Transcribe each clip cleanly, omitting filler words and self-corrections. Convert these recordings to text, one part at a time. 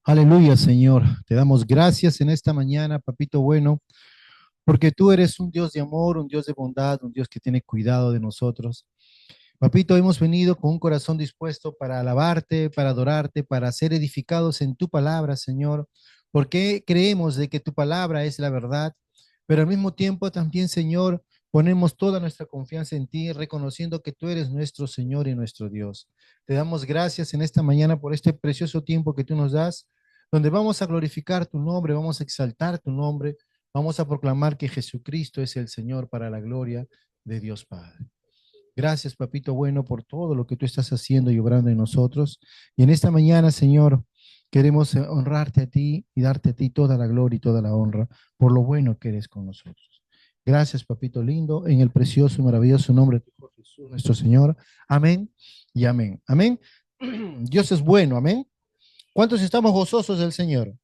Aleluya, Señor. Te damos gracias en esta mañana, papito bueno, porque tú eres un Dios de amor, un Dios de bondad, un Dios que tiene cuidado de nosotros. Papito, hemos venido con un corazón dispuesto para alabarte, para adorarte, para ser edificados en tu palabra, Señor, porque creemos de que tu palabra es la verdad, pero al mismo tiempo también, Señor, ponemos toda nuestra confianza en ti, reconociendo que tú eres nuestro Señor y nuestro Dios. Te damos gracias en esta mañana por este precioso tiempo que tú nos das, donde vamos a glorificar tu nombre, vamos a exaltar tu nombre, vamos a proclamar que Jesucristo es el Señor para la gloria de Dios Padre. Gracias, papito bueno, por todo lo que tú estás haciendo y obrando en nosotros. Y en esta mañana, Señor, queremos honrarte a ti y darte a ti toda la gloria y toda la honra por lo bueno que eres con nosotros. Gracias, papito lindo, en el precioso y maravilloso nombre de tu Hijo Jesús, nuestro Señor. Amén y amén. Amén. Dios es bueno, amén. ¿Cuántos estamos gozosos del Señor?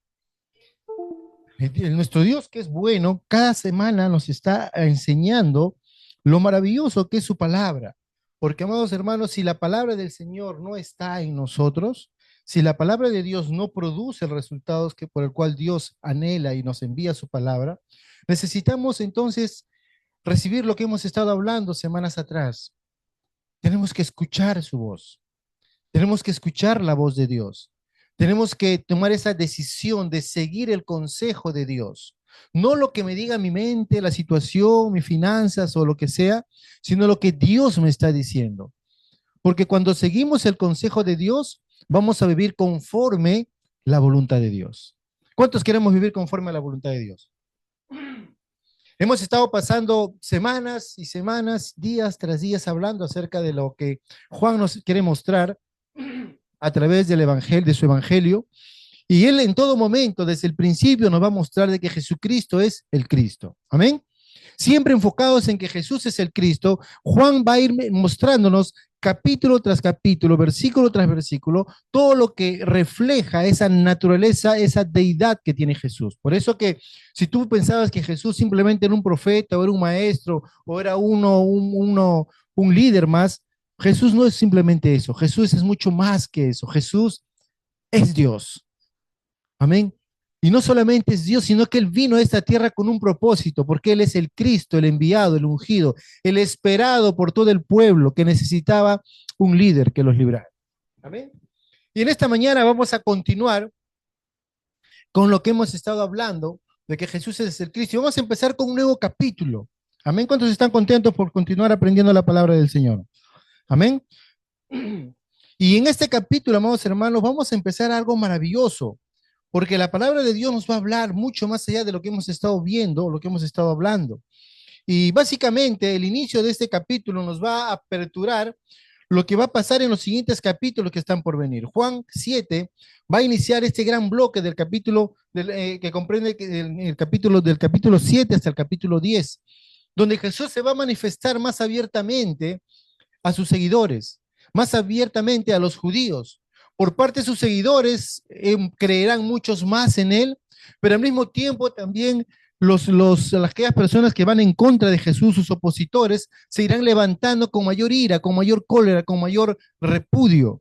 Nuestro Dios que es bueno, cada semana nos está enseñando lo maravilloso que es su palabra. Porque, amados hermanos, si la palabra del Señor no está en nosotros, si la palabra de Dios no produce el resultado que por el cual Dios anhela y nos envía su palabra, necesitamos entonces recibir lo que hemos estado hablando semanas atrás. Tenemos que escuchar su voz. Tenemos que escuchar la voz de Dios. Tenemos que tomar esa decisión de seguir el consejo de Dios. No lo que me diga mi mente, la situación, mis finanzas o lo que sea, sino lo que Dios me está diciendo. Porque cuando seguimos el consejo de Dios, vamos a vivir conforme la voluntad de Dios. ¿Cuántos queremos vivir conforme a la voluntad de Dios? Hemos estado pasando semanas y semanas, días tras días, hablando acerca de lo que Juan nos quiere mostrar a través del evangelio, de su evangelio, y él en todo momento, desde el principio, nos va a mostrar de que Jesucristo es el Cristo. Amén. Siempre enfocados en que Jesús es el Cristo, Juan va a ir mostrándonos capítulo tras capítulo, versículo tras versículo, todo lo que refleja esa naturaleza, esa deidad que tiene Jesús. Por eso que si tú pensabas que Jesús simplemente era un profeta o era un maestro o era un líder más, Jesús no es simplemente eso, Jesús es mucho más que eso, Jesús es Dios. Amén. Y no solamente es Dios, sino que Él vino a esta tierra con un propósito, porque Él es el Cristo, el enviado, el ungido, el esperado por todo el pueblo que necesitaba un líder que los librara. Amén. Y en esta mañana vamos a continuar con lo que hemos estado hablando, de que Jesús es el Cristo. Y vamos a empezar con un nuevo capítulo. Amén. ¿Cuántos están contentos por continuar aprendiendo la palabra del Señor? Amén. Y en este capítulo, amados hermanos, vamos a empezar algo maravilloso, porque la palabra de Dios nos va a hablar mucho más allá de lo que hemos estado viendo, lo que hemos estado hablando. Y básicamente el inicio de este capítulo nos va a aperturar lo que va a pasar en los siguientes capítulos que están por venir. Juan 7 va a iniciar este gran bloque del capítulo que comprende del capítulo 7 hasta el capítulo 10, donde Jesús se va a manifestar más abiertamente a sus seguidores, más abiertamente a los judíos. Por parte de sus seguidores, creerán muchos más en él, pero al mismo tiempo también aquellas personas que van en contra de Jesús, sus opositores, se irán levantando con mayor ira, con mayor cólera, con mayor repudio.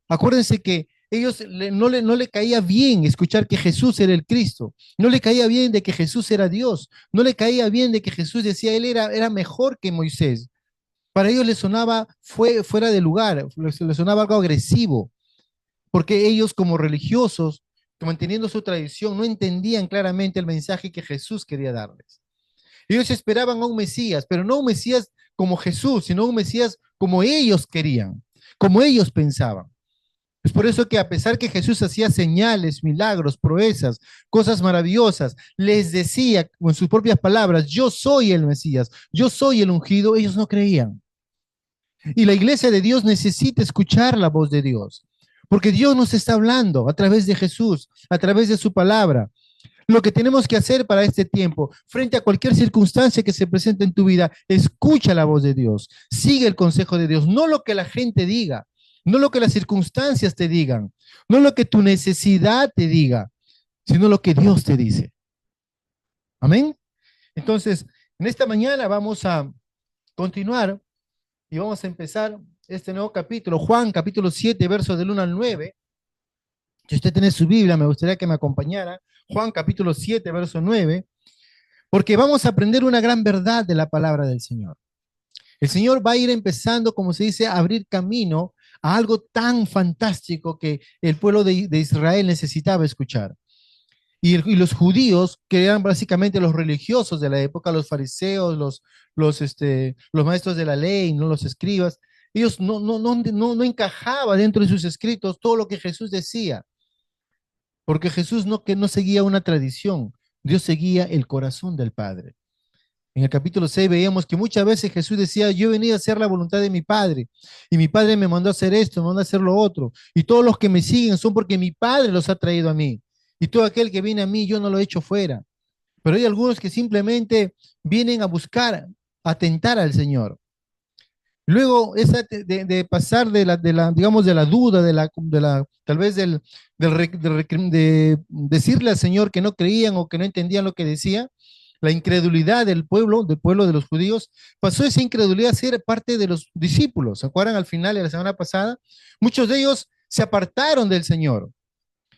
Acuérdense que ellos no le caía bien escuchar que Jesús era el Cristo, no le caía bien de que Jesús era Dios, no le caía bien de que Jesús decía él era mejor que Moisés. Para ellos les sonaba fuera de lugar, les sonaba algo agresivo, porque ellos como religiosos, manteniendo su tradición, no entendían claramente el mensaje que Jesús quería darles. Ellos esperaban a un Mesías, pero no un Mesías como Jesús, sino un Mesías como ellos querían, como ellos pensaban. Es por eso que a pesar que Jesús hacía señales, milagros, proezas, cosas maravillosas, les decía con sus propias palabras, yo soy el Mesías, yo soy el ungido, ellos no creían. Y la iglesia de Dios necesita escuchar la voz de Dios, porque Dios nos está hablando a través de Jesús, a través de su palabra. Lo que tenemos que hacer para este tiempo, frente a cualquier circunstancia que se presente en tu vida, escucha la voz de Dios, sigue el consejo de Dios, no lo que la gente diga, no lo que las circunstancias te digan, no lo que tu necesidad te diga, sino lo que Dios te dice. Amén. Entonces, en esta mañana vamos a continuar y vamos a empezar este nuevo capítulo, Juan capítulo 7, versos del 1 al 9, Si usted tiene su Biblia, me gustaría que me acompañara. Juan capítulo 7, verso 9, porque vamos a aprender una gran verdad de la palabra del Señor. El Señor va a ir empezando, como se dice, a abrir camino a algo tan fantástico que el pueblo de Israel necesitaba escuchar. Y los judíos, que eran básicamente los religiosos de la época, los fariseos, los maestros de la ley, ¿no? Los escribas, ellos no encajaba dentro de sus escritos todo lo que Jesús decía, porque Jesús que no seguía una tradición, Dios seguía el corazón del Padre. En el capítulo 6 veíamos que muchas veces Jesús decía, yo he venido a hacer la voluntad de mi Padre, y mi Padre me mandó a hacer esto, me mandó a hacer lo otro, y todos los que me siguen son porque mi Padre los ha traído a mí, y todo aquel que viene a mí yo no lo he hecho fuera. Pero hay algunos que simplemente vienen a buscar, a tentar al Señor. Luego, esa de pasar digamos, de la duda, tal vez de decirle al Señor que no creían o que no entendían lo que decía, la incredulidad del pueblo de los judíos, pasó esa incredulidad a ser parte de los discípulos. ¿Se acuerdan al final de la semana pasada? Muchos de ellos se apartaron del Señor,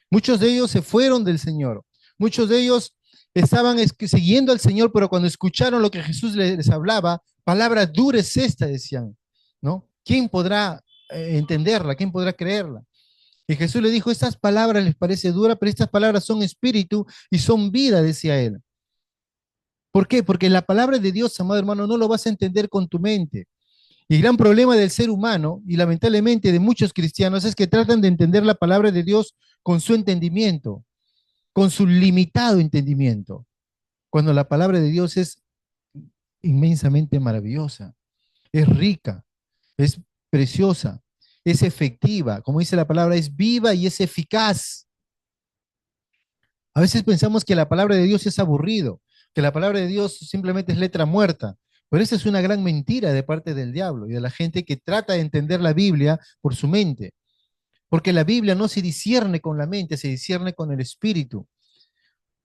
muchos de ellos se fueron del Señor, muchos de ellos estaban siguiendo al Señor, pero cuando escucharon lo que Jesús les hablaba, palabra dura es esta, decían, ¿no? ¿Quién podrá entenderla? ¿Quién podrá creerla? Y Jesús le dijo, estas palabras les parece dura, pero estas palabras son espíritu y son vida, decía él. ¿Por qué? Porque la palabra de Dios, amado hermano, no lo vas a entender con tu mente. Y el gran problema del ser humano, y lamentablemente de muchos cristianos, es que tratan de entender la palabra de Dios con su entendimiento, con su limitado entendimiento, cuando la palabra de Dios es inmensamente maravillosa, es rica, es preciosa, es efectiva, como dice la palabra, es viva y es eficaz. A veces pensamos que la palabra de Dios es aburrido, que la palabra de Dios simplemente es letra muerta, pero esa es una gran mentira de parte del diablo y de la gente que trata de entender la Biblia por su mente, porque la Biblia no se discierne con la mente, se discierne con el espíritu.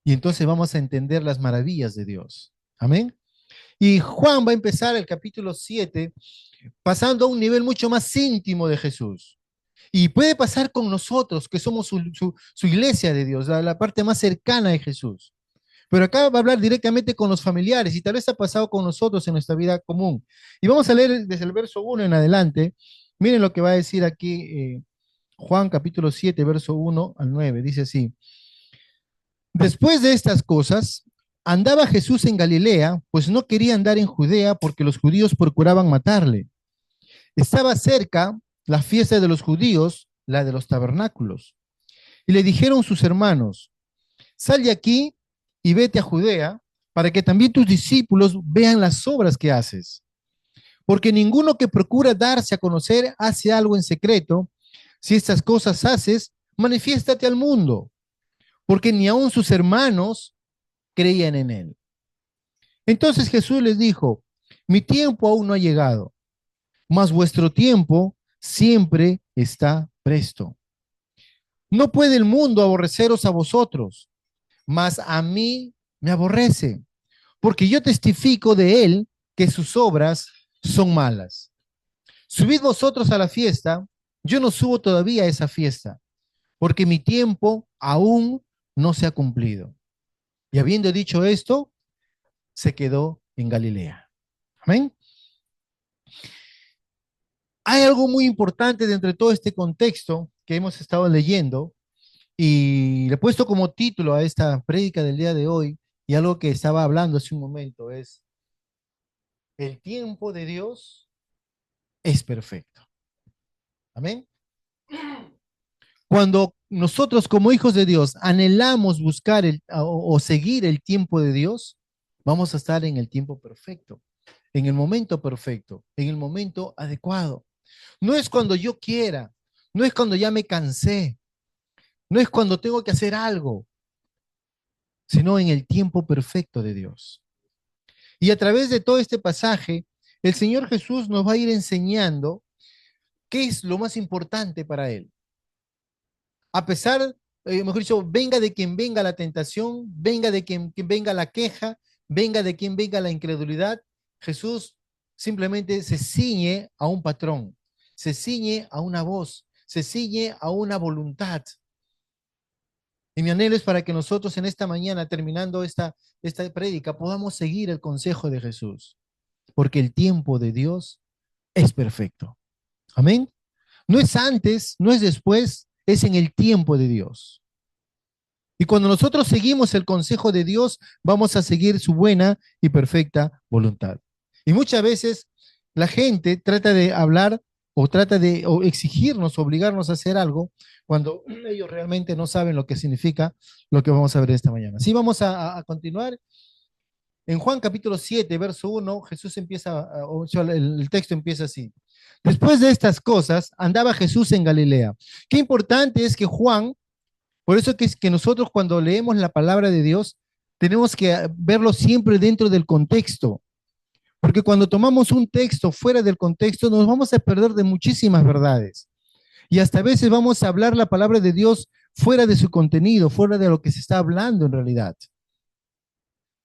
Y entonces vamos a entender las maravillas de Dios. Amén. Y Juan va a empezar el capítulo 7 pasando a un nivel mucho más íntimo de Jesús. Y puede pasar con nosotros, que somos su iglesia de Dios, la parte más cercana de Jesús. Pero acá va a hablar directamente con los familiares y tal vez ha pasado con nosotros en nuestra vida común. Y vamos a leer desde el verso 1 en adelante. Miren lo que va a decir aquí Juan capítulo 7, verso 1 al 9. Dice así. Después de estas cosas, andaba Jesús en Galilea, pues no quería andar en Judea porque los judíos procuraban matarle. Estaba cerca la fiesta de los judíos, la de los tabernáculos. Y le dijeron sus hermanos, sal de aquí y vete a Judea para que también tus discípulos vean las obras que haces. Porque ninguno que procura darse a conocer hace algo en secreto. Si estas cosas haces, manifiéstate al mundo, porque ni aun sus hermanos creían en él. Entonces Jesús les dijo, mi tiempo aún no ha llegado, mas vuestro tiempo siempre está presto. No puede el mundo aborreceros a vosotros, mas a mí me aborrece, porque yo testifico de él que sus obras son malas. Subid vosotros a la fiesta, yo no subo todavía a esa fiesta, porque mi tiempo aún no se ha cumplido. Y habiendo dicho esto, se quedó en Galilea. Amén. Hay algo muy importante dentro de todo este contexto que hemos estado leyendo y le he puesto como título a esta prédica del día de hoy y algo que estaba hablando hace un momento es, el tiempo de Dios es perfecto. Amén. Cuando nosotros como hijos de Dios anhelamos buscar o seguir el tiempo de Dios, vamos a estar en el tiempo perfecto, en el momento perfecto, en el momento adecuado. No es cuando yo quiera, no es cuando ya me cansé, no es cuando tengo que hacer algo, sino en el tiempo perfecto de Dios. Y a través de todo este pasaje, el Señor Jesús nos va a ir enseñando qué es lo más importante para Él. A pesar, mejor dicho, venga de quien venga la tentación, venga de quien venga la queja, venga de quien venga la incredulidad, Jesús simplemente se ciñe a un patrón, se ciñe a una voz, se ciñe a una voluntad. Y mi anhelo es para que nosotros en esta mañana, terminando esta prédica, podamos seguir el consejo de Jesús, porque el tiempo de Dios es perfecto. Amén. No es antes, no es después, es en el tiempo de Dios. Y cuando nosotros seguimos el consejo de Dios, vamos a seguir su buena y perfecta voluntad. Y muchas veces la gente trata de hablar o trata de o exigirnos, obligarnos a hacer algo, cuando ellos realmente no saben lo que significa lo que vamos a ver esta mañana. Sí, vamos a continuar. En Juan capítulo 7, verso 1, Jesús empieza, o sea, el texto empieza así. Después de estas cosas, andaba Jesús en Galilea. Qué importante es que Juan, por eso que nosotros cuando leemos la palabra de Dios, tenemos que verlo siempre dentro del contexto, porque cuando tomamos un texto fuera del contexto, nos vamos a perder de muchísimas verdades. Y hasta a veces vamos a hablar la palabra de Dios fuera de su contenido, fuera de lo que se está hablando en realidad.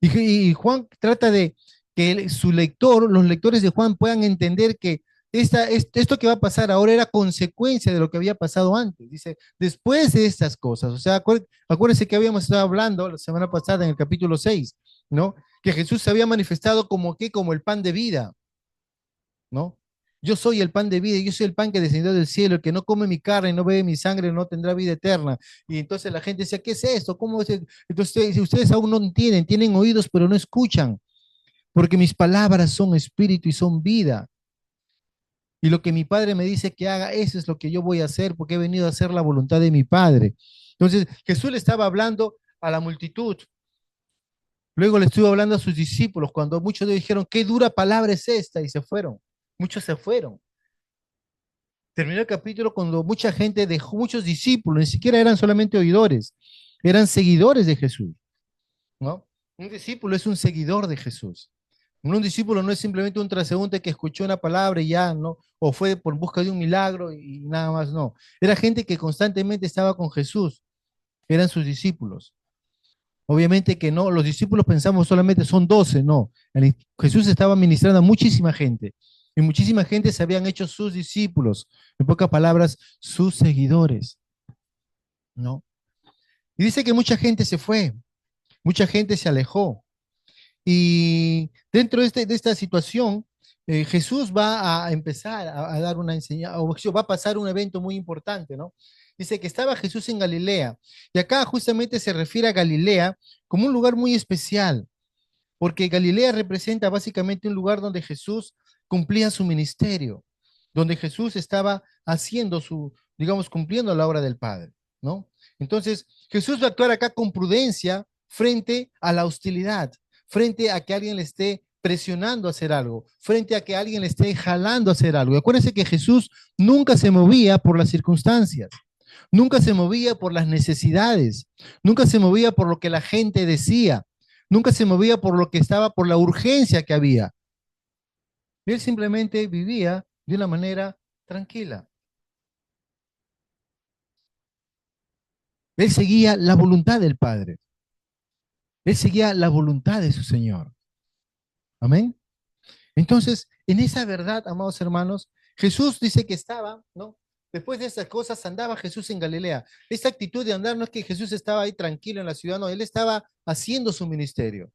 Y Juan trata de que su lector, los lectores de Juan puedan entender que esto que va a pasar ahora era consecuencia de lo que había pasado antes. Dice, después de estas cosas, o sea, acuérdense que habíamos estado hablando la semana pasada en el capítulo 6, ¿no? Que Jesús se había manifestado como que, como el pan de vida, ¿no? Yo soy el pan de vida, yo soy el pan que descendió del cielo, el que no come mi carne y no bebe mi sangre no tendrá vida eterna. Y entonces la gente decía, ¿qué es esto? ¿Cómo es? Entonces, si ustedes aún no entienden, tienen oídos pero no escuchan, porque mis palabras son espíritu y son vida. Y lo que mi Padre me dice que haga, eso es lo que yo voy a hacer, porque he venido a hacer la voluntad de mi Padre. Entonces, Jesús le estaba hablando a la multitud. Luego le estuvo hablando a sus discípulos, cuando muchos de ellos dijeron, qué dura palabra es esta, y se fueron. Muchos se fueron. Terminó el capítulo cuando mucha gente dejó, muchos discípulos, ni siquiera eran solamente oidores, eran seguidores de Jesús, ¿no? Un discípulo es un seguidor de Jesús. Un discípulo no es simplemente un transeúnte que escuchó una palabra y ya, ¿no? O fue por busca de un milagro y nada más, no. Era gente que constantemente estaba con Jesús, eran sus discípulos. Obviamente que no, los discípulos pensamos solamente son 12, no. Jesús estaba ministrando a muchísima gente y muchísima gente se habían hecho sus discípulos, en pocas palabras, sus seguidores, ¿no? Y dice que mucha gente se fue, mucha gente se alejó. Y dentro de esta situación, Jesús va a empezar a dar una enseñanza, o va a pasar un evento muy importante, ¿no? Dice que estaba Jesús en Galilea, y acá justamente se refiere a Galilea como un lugar muy especial, porque Galilea representa básicamente un lugar donde Jesús cumplía su ministerio, donde Jesús estaba haciendo su, digamos, cumpliendo la obra del Padre, ¿no? Entonces, Jesús va a actuar acá con prudencia frente a la hostilidad, frente a que alguien le esté presionando a hacer algo, frente a que alguien le esté jalando a hacer algo. Y acuérdense que Jesús nunca se movía por las circunstancias, nunca se movía por las necesidades, nunca se movía por lo que la gente decía, nunca se movía por lo que estaba, por la urgencia que había. Él simplemente vivía de una manera tranquila. Él seguía la voluntad del Padre. Él seguía la voluntad de su Señor. Amén. Entonces, en esa verdad, amados hermanos, Jesús dice que estaba, ¿no? Después de esas cosas andaba Jesús en Galilea. Esta actitud de andar no es que Jesús estaba ahí tranquilo en la ciudad, no, él estaba haciendo su ministerio.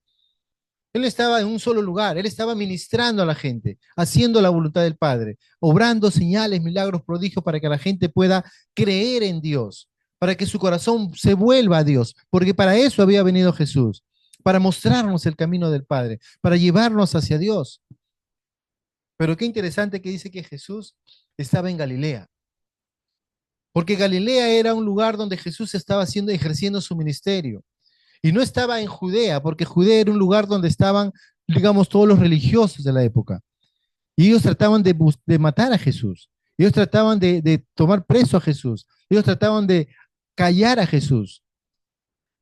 Él no estaba en un solo lugar, él estaba ministrando a la gente, haciendo la voluntad del Padre, obrando señales, milagros, prodigios para que la gente pueda creer en Dios, para que su corazón se vuelva a Dios, porque para eso había venido Jesús, para mostrarnos el camino del Padre, para llevarnos hacia Dios. Pero qué interesante que dice que Jesús estaba en Galilea, porque Galilea era un lugar donde Jesús estaba ejerciendo su ministerio. Y no estaba en Judea, porque Judea era un lugar donde estaban, digamos, todos los religiosos de la época. Y ellos trataban de matar a Jesús. Ellos trataban de tomar preso a Jesús. Ellos trataban de callar a Jesús.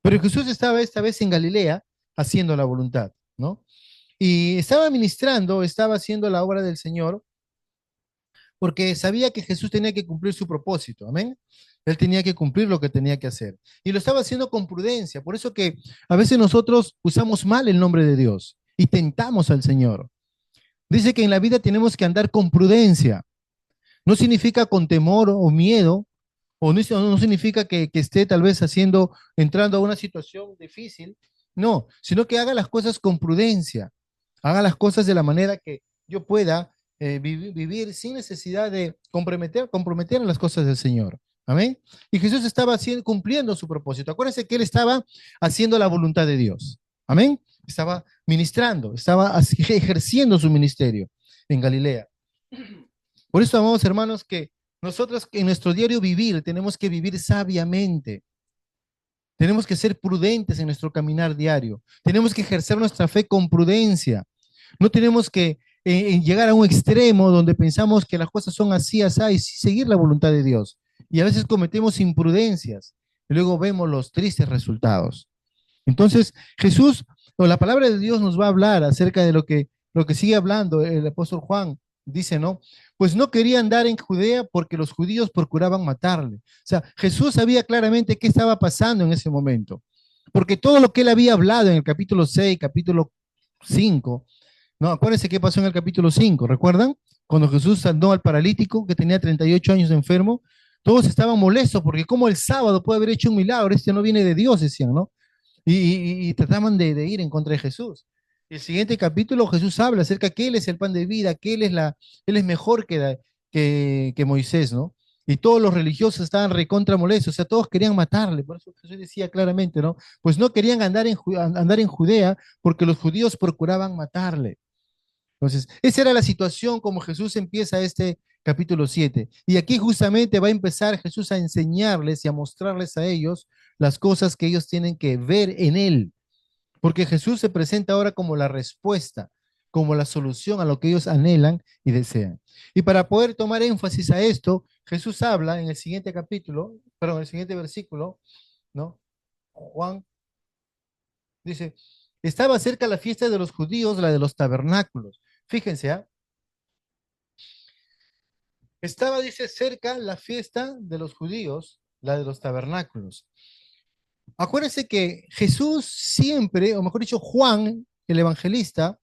Pero Jesús estaba esta vez en Galilea haciendo la voluntad, ¿no? Y estaba ministrando, estaba haciendo la obra del Señor, porque sabía que Jesús tenía que cumplir su propósito, amén. Él tenía que cumplir lo que tenía que hacer. Y lo estaba haciendo con prudencia. Por eso que a veces nosotros usamos mal el nombre de Dios y tentamos al Señor. Dice que en la vida tenemos que andar con prudencia. No significa con temor o miedo o no significa que esté tal vez entrando a una situación difícil, no, sino que haga las cosas con prudencia, haga las cosas de la manera que yo pueda vivir sin necesidad de comprometer las cosas del Señor. Amén. Y Jesús estaba cumpliendo su propósito. Acuérdense que él estaba haciendo la voluntad de Dios. Amén. Estaba ministrando, estaba ejerciendo su ministerio en Galilea. Por eso, amados hermanos, que nosotros en nuestro diario vivir tenemos que vivir sabiamente. Tenemos que ser prudentes en nuestro caminar diario. Tenemos que ejercer nuestra fe con prudencia. No tenemos que llegar a un extremo donde pensamos que las cosas son así, así, y seguir la voluntad de Dios. Y a veces cometemos imprudencias y luego vemos los tristes resultados. Entonces, Jesús, o la palabra de Dios nos va a hablar acerca de lo que sigue hablando el apóstol Juan. Dice, ¿no? Pues no quería andar en Judea porque los judíos procuraban matarle. O sea, Jesús sabía claramente qué estaba pasando en ese momento. Porque todo lo que él había hablado en el capítulo 6, capítulo 5, ¿no? Acuérdense qué pasó en el capítulo 5, ¿recuerdan? Cuando Jesús sanó al paralítico que tenía 38 años de enfermo, todos estaban molestos porque como el sábado puede haber hecho un milagro, este no viene de Dios, decían, ¿no? Y trataban de ir en contra de Jesús. El siguiente capítulo Jesús habla acerca que Él es el pan de vida, que Él es mejor que Moisés, ¿no? Y todos los religiosos estaban recontra molestos, o sea, todos querían matarle, por eso Jesús decía claramente, ¿no? Pues no querían andar en Judea porque los judíos procuraban matarle. Entonces, esa era la situación como Jesús empieza este capítulo 7. Y aquí justamente va a empezar Jesús a enseñarles y a mostrarles a ellos las cosas que ellos tienen que ver en Él. Porque Jesús se presenta ahora como la respuesta, como la solución a lo que ellos anhelan y desean. Y para poder tomar énfasis a esto, Jesús habla en el siguiente capítulo, perdón, en el siguiente versículo, ¿no? Juan dice, estaba cerca la fiesta de los judíos, la de los tabernáculos. Fíjense, ¿ah? Estaba, dice, cerca la fiesta de los judíos, la de los tabernáculos. Acuérdense que Jesús siempre, o mejor dicho, Juan, el evangelista,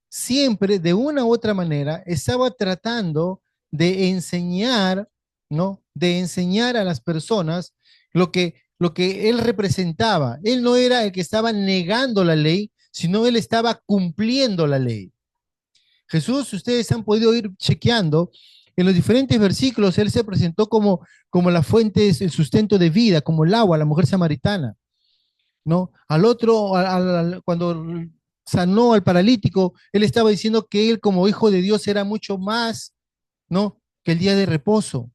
siempre de una u otra manera estaba tratando de enseñar, ¿no? De enseñar a las personas lo que él representaba. Él no era el que estaba negando la ley, sino él estaba cumpliendo la ley. Jesús, ustedes han podido ir chequeando, en los diferentes versículos, él se presentó como la fuente, el sustento de vida, como el agua, la mujer samaritana, ¿no? Al otro, cuando sanó al paralítico, él estaba diciendo que él como hijo de Dios era mucho más, ¿no? Que el día de reposo,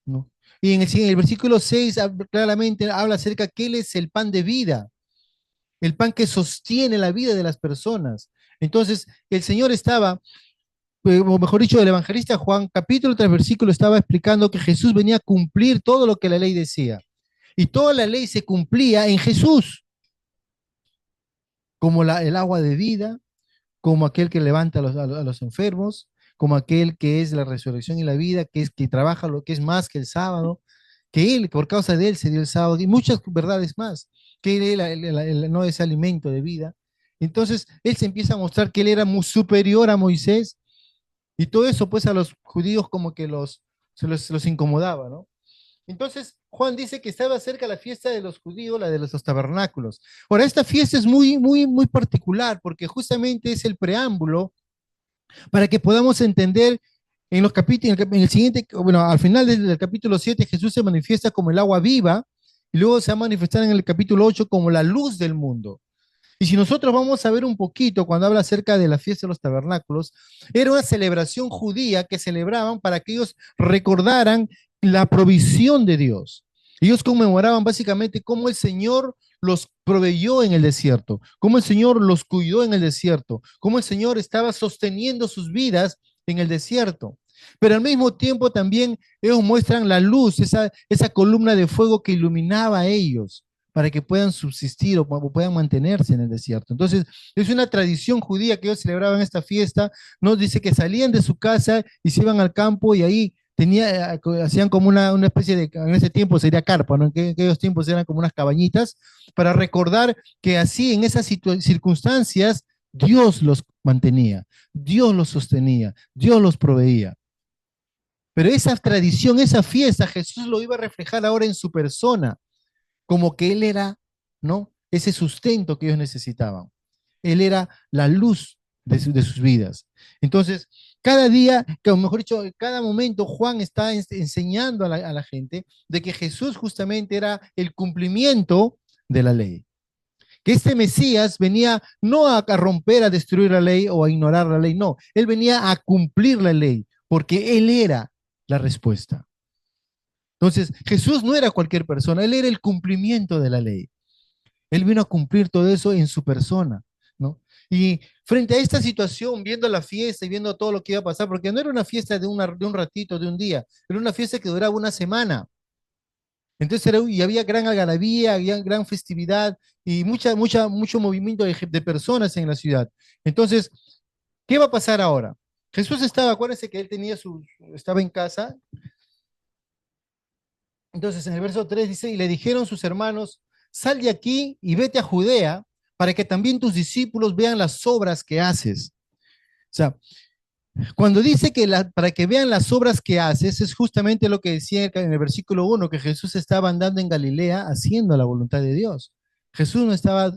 ¿no? Y en el versículo 6 claramente habla acerca que él es el pan de vida, el pan que sostiene la vida de las personas. Entonces, el Señor estaba, o mejor dicho, el evangelista Juan, capítulo tras versículo, estaba explicando que Jesús venía a cumplir todo lo que la ley decía. Y toda la ley se cumplía en Jesús, como el agua de vida, como aquel que levanta a los enfermos, como aquel que es la resurrección y la vida, que trabaja lo que es más que el sábado, que él, por causa de él, se dio el sábado, y muchas verdades más, que él no es alimento de vida. Entonces, él se empieza a mostrar que él era muy superior a Moisés, y todo eso, pues, a los judíos como que se los incomodaba, ¿no? Entonces, Juan dice que estaba cerca la fiesta de los judíos, la de los tabernáculos. Ahora, esta fiesta es muy, muy, muy particular porque justamente es el preámbulo para que podamos entender en los capítulos, en el siguiente, bueno, al final del capítulo 7, Jesús se manifiesta como el agua viva y luego se va a manifestar en el capítulo 8 como la luz del mundo. Y si nosotros vamos a ver un poquito cuando habla acerca de la fiesta de los tabernáculos, era una celebración judía que celebraban para que ellos recordaran la provisión de Dios. Ellos conmemoraban básicamente cómo el Señor los proveyó en el desierto, cómo el Señor los cuidó en el desierto, cómo el Señor estaba sosteniendo sus vidas en el desierto. Pero al mismo tiempo también ellos muestran la luz, esa columna de fuego que iluminaba a ellos para que puedan subsistir o puedan mantenerse en el desierto. Entonces, es una tradición judía que ellos celebraban esta fiesta, nos dice que salían de su casa y se iban al campo y ahí hacían como una especie de, en ese tiempo sería carpa, ¿no? En aquellos tiempos eran como unas cabañitas, para recordar que así en esas circunstancias Dios los mantenía, Dios los sostenía, Dios los proveía. Pero esa tradición, esa fiesta, Jesús lo iba a reflejar ahora en su persona, como que Él era, ¿no? Ese sustento que ellos necesitaban. Él era la luz de sus vidas. Entonces, cada día, o mejor dicho, cada momento, Juan está enseñando a la gente de que Jesús justamente era el cumplimiento de la ley. Que este Mesías venía no a romper, a destruir la ley o a ignorar la ley, no, él venía a cumplir la ley, porque él era la respuesta. Entonces, Jesús no era cualquier persona, él era el cumplimiento de la ley. Él vino a cumplir todo eso en su persona, ¿no? Y frente a esta situación, viendo la fiesta y viendo todo lo que iba a pasar, porque no era una fiesta de un ratito, de un día, era una fiesta que duraba una semana. Entonces y había gran algarabía, había gran festividad y mucho movimiento de personas en la ciudad. Entonces, ¿qué va a pasar ahora? Jesús estaba, acuérdense que él estaba en casa. Entonces, en el verso 3 dice, y le dijeron sus hermanos, sal de aquí y vete a Judea para que también tus discípulos vean las obras que haces. O sea, cuando dice que para que vean las obras que haces, es justamente lo que decía en el versículo 1, que Jesús estaba andando en Galilea haciendo la voluntad de Dios. Jesús no estaba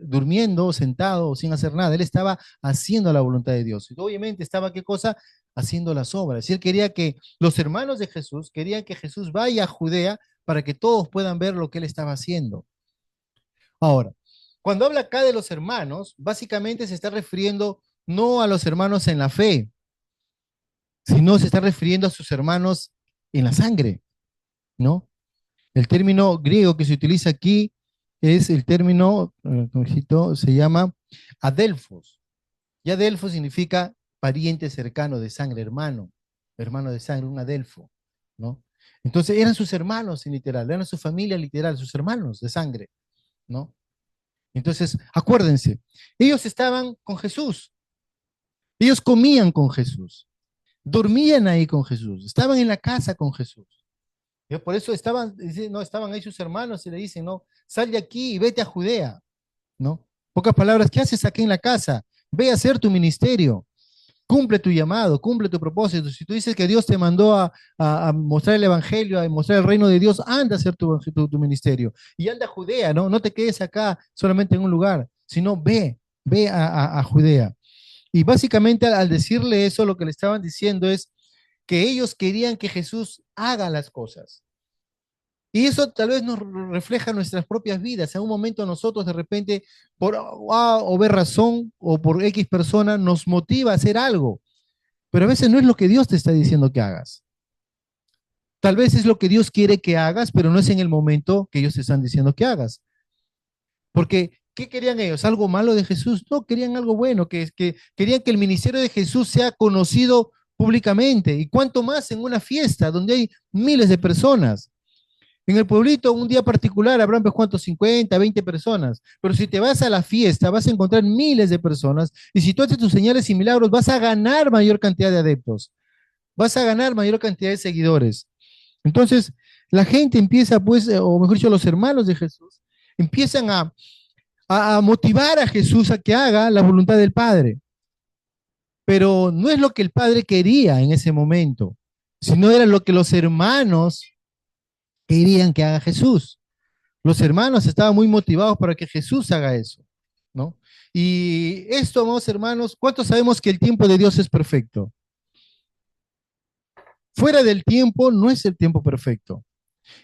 durmiendo, sentado o sin hacer nada, él estaba haciendo la voluntad de Dios. Y obviamente estaba, ¿qué cosa? Haciendo las obras. Y él quería que los hermanos de Jesús, querían que Jesús vaya a Judea para que todos puedan ver lo que él estaba haciendo. Ahora, cuando habla acá de los hermanos, básicamente se está refiriendo no a los hermanos en la fe, sino se está refiriendo a sus hermanos en la sangre, ¿no? El término griego que se utiliza aquí es el término, se llama adelfos. Y adelfos significa pariente cercano de sangre, hermano de sangre, un adelfo, ¿no? Entonces eran sus hermanos en literal, eran su familia literal, sus hermanos de sangre, ¿no? Entonces, acuérdense, ellos estaban con Jesús, ellos comían con Jesús, dormían ahí con Jesús, estaban en la casa con Jesús. Por eso no, estaban ahí sus hermanos y le dicen, no, sal de aquí y vete a Judea, ¿no? Pocas palabras, ¿qué haces aquí en la casa? Ve a hacer tu ministerio, cumple tu llamado, cumple tu propósito. Si tú dices que Dios te mandó a mostrar el evangelio, a mostrar el reino de Dios, anda a hacer tu ministerio. Y anda a Judea, ¿no? No te quedes acá solamente en un lugar, sino ve a Judea. Y básicamente al decirle eso, lo que le estaban diciendo es que ellos querían que Jesús haga las cosas. Y eso tal vez nos refleja nuestras propias vidas. En un momento nosotros de repente, por A o B razón o por X persona, nos motiva a hacer algo. Pero a veces no es lo que Dios te está diciendo que hagas. Tal vez es lo que Dios quiere que hagas, pero no es en el momento que ellos te están diciendo que hagas. Porque, ¿qué querían ellos? ¿Algo malo de Jesús? No, querían algo bueno, que querían que el ministerio de Jesús sea conocido públicamente. Y cuánto más en una fiesta donde hay miles de personas. En el pueblito, un día particular, habrán pues cuántos, 50, 20 personas. Pero si te vas a la fiesta, vas a encontrar miles de personas. Y si tú haces tus señales y milagros, vas a ganar mayor cantidad de adeptos. Vas a ganar mayor cantidad de seguidores. Entonces, la gente empieza, pues, o mejor dicho, los hermanos de Jesús, empiezan a motivar a Jesús a que haga la voluntad del Padre. Pero no es lo que el Padre quería en ese momento, sino era lo que los hermanos querían que haga Jesús. Los hermanos estaban muy motivados para que Jesús haga eso, ¿no? Y esto, amados hermanos, ¿cuántos sabemos que el tiempo de Dios es perfecto? Fuera del tiempo no es el tiempo perfecto.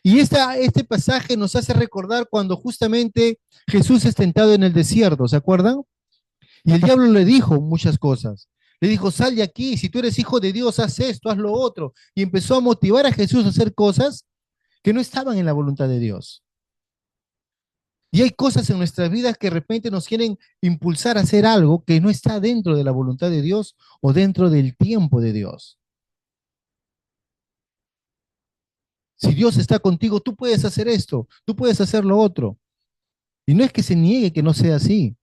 Y este pasaje nos hace recordar cuando justamente Jesús es tentado en el desierto, ¿se acuerdan? Y el diablo le dijo muchas cosas. Le dijo, sal de aquí, si tú eres hijo de Dios, haz esto, haz lo otro. Y empezó a motivar a Jesús a hacer cosas que no estaban en la voluntad de Dios. Y hay cosas en nuestras vidas que de repente nos quieren impulsar a hacer algo que no está dentro de la voluntad de Dios o dentro del tiempo de Dios. Si Dios está contigo, tú puedes hacer esto, tú puedes hacer lo otro. Y no es que se niegue que no sea así,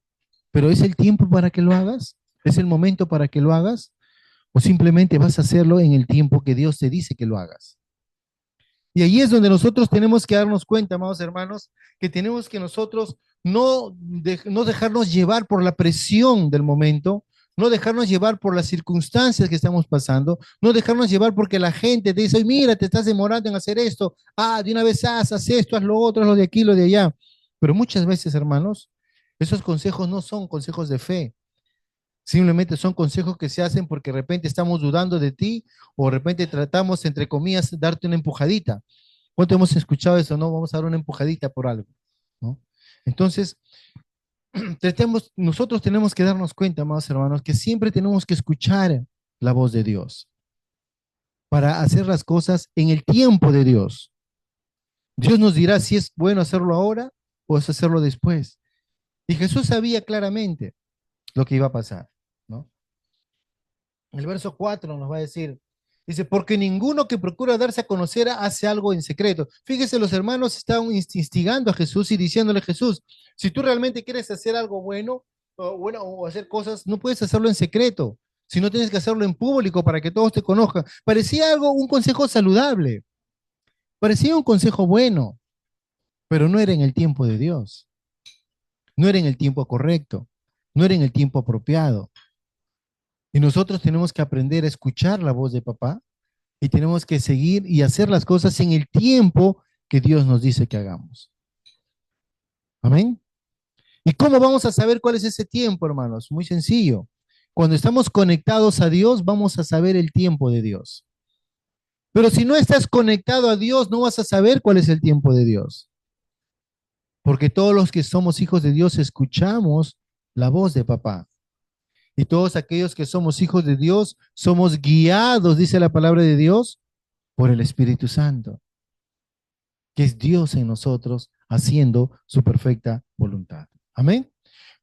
pero ¿es el tiempo para que lo hagas? ¿Es el momento para que lo hagas? ¿O simplemente vas a hacerlo en el tiempo que Dios te dice que lo hagas? Y ahí es donde nosotros tenemos que darnos cuenta, amados hermanos, que tenemos que nosotros no dejarnos llevar por la presión del momento, no dejarnos llevar por las circunstancias que estamos pasando, no dejarnos llevar porque la gente te dice, "Oye, mira, te estás demorando en hacer esto, de una vez haz esto, haz lo otro, haz lo de aquí, lo de allá". Pero muchas veces, hermanos, esos consejos no son consejos de fe, simplemente son consejos que se hacen porque de repente estamos dudando de ti o de repente tratamos, entre comillas, darte una empujadita. ¿Cuánto hemos escuchado eso? No, vamos a dar una empujadita por algo, ¿no? Entonces, nosotros tenemos que darnos cuenta, amados hermanos, que siempre tenemos que escuchar la voz de Dios para hacer las cosas en el tiempo de Dios. Dios nos dirá si es bueno hacerlo ahora o es hacerlo después. Y Jesús sabía claramente lo que iba a pasar, ¿no? El verso 4 nos va a decir, dice, porque ninguno que procura darse a conocer hace algo en secreto. Fíjese, los hermanos estaban instigando a Jesús y diciéndole, Jesús, si tú realmente quieres hacer algo bueno, o hacer cosas, no puedes hacerlo en secreto, sino tienes que hacerlo en público para que todos te conozcan. Parecía algo, un consejo saludable, parecía un consejo bueno, pero no era en el tiempo de Dios, no era en el tiempo correcto, no era en el tiempo apropiado. Y nosotros tenemos que aprender a escuchar la voz de papá y tenemos que seguir y hacer las cosas en el tiempo que Dios nos dice que hagamos. Amén. ¿Y cómo vamos a saber cuál es ese tiempo, hermanos? Muy sencillo. Cuando estamos conectados a Dios, vamos a saber el tiempo de Dios. Pero si no estás conectado a Dios, no vas a saber cuál es el tiempo de Dios. Porque todos los que somos hijos de Dios escuchamos la voz de papá. Y todos aquellos que somos hijos de Dios somos guiados, dice la palabra de Dios, por el Espíritu Santo, que es Dios en nosotros haciendo su perfecta voluntad. Amén.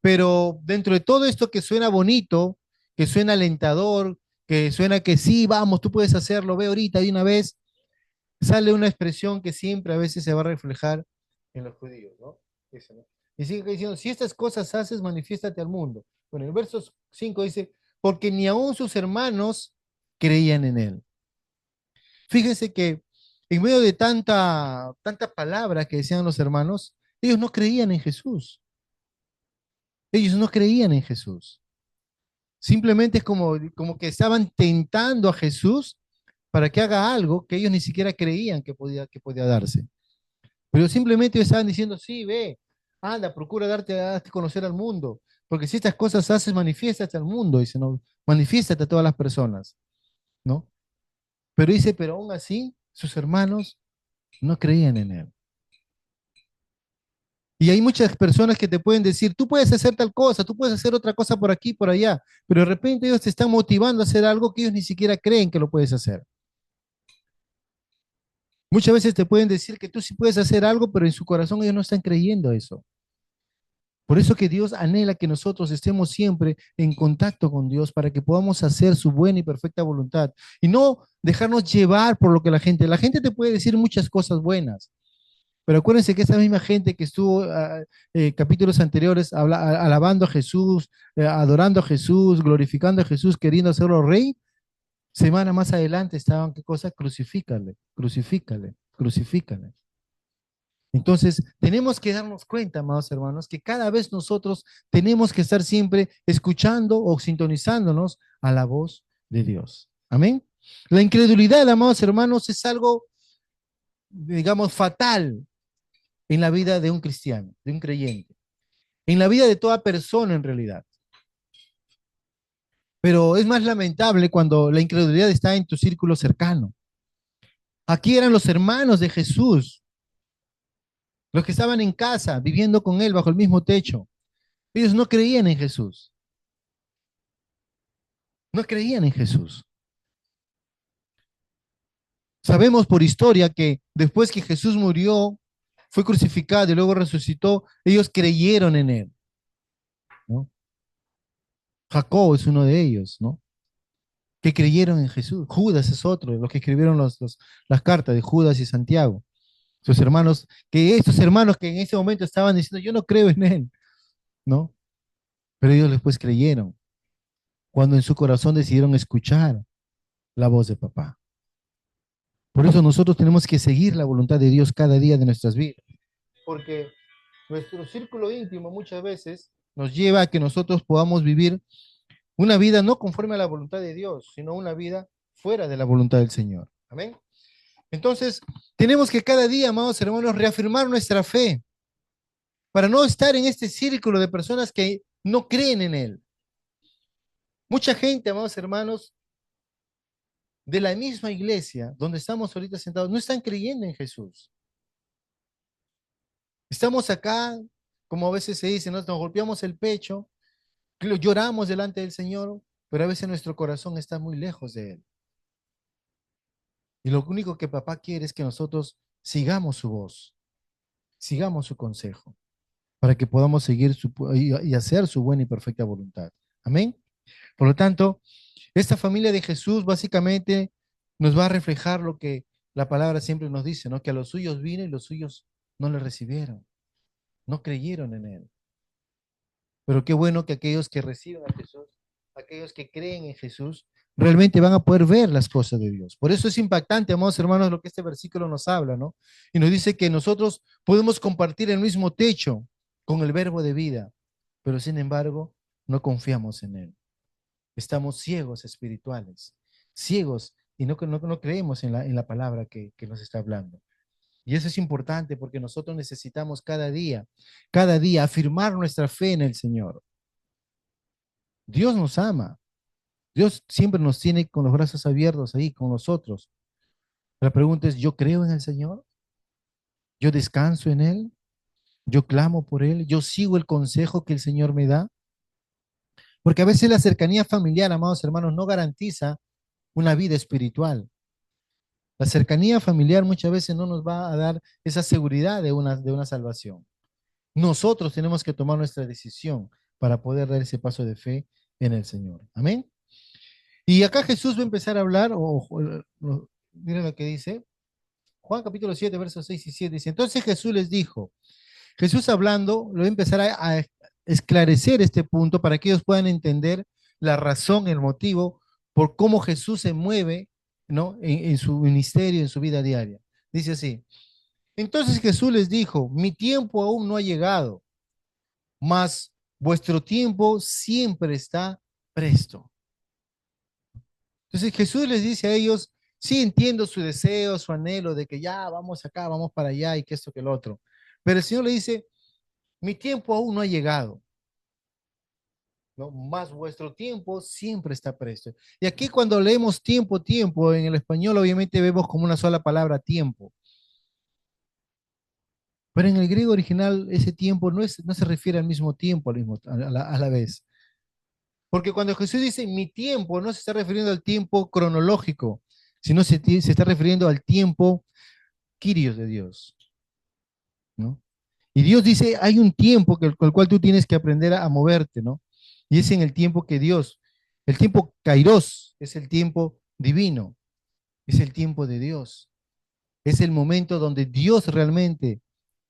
Pero dentro de todo esto que suena bonito, que suena alentador, que suena que sí, vamos, tú puedes hacerlo, ve ahorita de una vez, sale una expresión que siempre a veces se va a reflejar en los judíos, ¿no? Dice, ¿no? Y sigue diciendo, si estas cosas haces, manifiéstate al mundo. Bueno, el verso 5 dice, porque ni aun sus hermanos creían en él. Fíjense que en medio de tanta palabra que decían los hermanos, ellos no creían en Jesús. Ellos no creían en Jesús. Simplemente es como que estaban tentando a Jesús para que haga algo que ellos ni siquiera creían que podía darse. Pero simplemente estaban diciendo, sí, ve, anda, procura darte a conocer al mundo. Porque si estas cosas haces, manifiéstate al mundo, dice, no, manifiéstate a todas las personas, ¿no? Pero dice, pero aún así, sus hermanos no creían en él. Y hay muchas personas que te pueden decir, tú puedes hacer tal cosa, tú puedes hacer otra cosa por aquí, por allá, pero de repente ellos te están motivando a hacer algo que ellos ni siquiera creen que lo puedes hacer. Muchas veces te pueden decir que tú sí puedes hacer algo, pero en su corazón ellos no están creyendo eso. Por eso que Dios anhela que nosotros estemos siempre en contacto con Dios para que podamos hacer su buena y perfecta voluntad y no dejarnos llevar por lo que la gente te puede decir muchas cosas buenas. Pero acuérdense que esa misma gente que estuvo capítulos anteriores alabando a Jesús, adorando a Jesús, glorificando a Jesús, queriendo hacerlo rey, semana más adelante estaban, ¿qué cosa? Crucifícale, crucifícale, crucifícale. Entonces, tenemos que darnos cuenta, amados hermanos, que cada vez nosotros tenemos que estar siempre escuchando o sintonizándonos a la voz de Dios. Amén. La incredulidad, amados hermanos, es algo, digamos, fatal en la vida de un cristiano, de un creyente, en la vida de toda persona en realidad. Pero es más lamentable cuando la incredulidad está en tu círculo cercano. Aquí eran los hermanos de Jesús, los que estaban en casa, viviendo con él bajo el mismo techo. Ellos no creían en Jesús, no creían en Jesús. Sabemos por historia que después que Jesús murió, fue crucificado y luego resucitó, ellos creyeron en él, ¿no? Jacob es uno de ellos, ¿no? Que creyeron en Jesús. Judas es otro, los que escribieron las cartas de Judas y Santiago. Sus hermanos, que estos hermanos que en ese momento estaban diciendo, yo no creo en él, ¿no? Pero ellos después creyeron, cuando en su corazón decidieron escuchar la voz de papá. Por eso nosotros tenemos que seguir la voluntad de Dios cada día de nuestras vidas, porque nuestro círculo íntimo muchas veces nos lleva a que nosotros podamos vivir Una vida no conforme a la voluntad de Dios, sino una vida fuera de la voluntad del Señor. Amén. Entonces, tenemos que cada día, amados hermanos, reafirmar nuestra fe para no estar en este círculo de personas que no creen en Él. Mucha gente, amados hermanos, de la misma iglesia donde estamos ahorita sentados, no están creyendo en Jesús. Estamos acá, como a veces se dice, nos golpeamos el pecho, lloramos delante del Señor, pero a veces nuestro corazón está muy lejos de Él. Y lo único que papá quiere es que nosotros sigamos su voz, sigamos su consejo, para que podamos seguir y hacer su buena y perfecta voluntad. Amén. Por lo tanto, esta familia de Jesús básicamente nos va a reflejar lo que la palabra siempre nos dice, ¿no? Que a los suyos vino y los suyos no le recibieron, no creyeron en Él. Pero qué bueno que aquellos que reciben a Jesús, aquellos que creen en Jesús, realmente van a poder ver las cosas de Dios. Por eso es impactante, amados hermanos, lo que este versículo nos habla, ¿no? Y nos dice que nosotros podemos compartir el mismo techo con el verbo de vida, pero sin embargo, no confiamos en Él. Estamos ciegos espirituales, ciegos y no creemos en la palabra que nos está hablando. Y eso es importante porque nosotros necesitamos cada día afirmar nuestra fe en el Señor. Dios nos ama. Dios siempre nos tiene con los brazos abiertos ahí con nosotros. La pregunta es, ¿yo creo en el Señor? ¿Yo descanso en Él? ¿Yo clamo por Él? ¿Yo sigo el consejo que el Señor me da? Porque a veces la cercanía familiar, amados hermanos, no garantiza una vida espiritual. La cercanía familiar muchas veces no nos va a dar esa seguridad de una salvación. Nosotros tenemos que tomar nuestra decisión para poder dar ese paso de fe en el Señor. Amén. Y acá Jesús va a empezar a hablar, miren lo que dice, Juan capítulo 7, versos 6 y 7, dice, entonces Jesús les dijo, Jesús hablando, lo va a empezar a esclarecer este punto para que ellos puedan entender la razón, el motivo por cómo Jesús se mueve, ¿no? En su ministerio, en su vida diaria. Dice así, entonces Jesús les dijo, mi tiempo aún no ha llegado, mas vuestro tiempo siempre está presto. Entonces Jesús les dice a ellos, sí entiendo su deseo, su anhelo de que ya vamos acá, vamos para allá y que esto, que lo otro. Pero el Señor le dice, mi tiempo aún no ha llegado, ¿no? Más vuestro tiempo siempre está presto. Y aquí cuando leemos tiempo, tiempo, en el español obviamente vemos como una sola palabra, tiempo. Pero en el griego original ese tiempo no se refiere al mismo tiempo a la vez. Porque cuando Jesús dice mi tiempo, no se está refiriendo al tiempo cronológico, sino se está refiriendo al tiempo Kyrios de Dios, ¿no? Y Dios dice, hay un tiempo con el cual tú tienes que aprender a moverte, ¿no? Y es en el tiempo que Dios, el tiempo Kairos, es el tiempo divino, es el tiempo de Dios, es el momento donde Dios realmente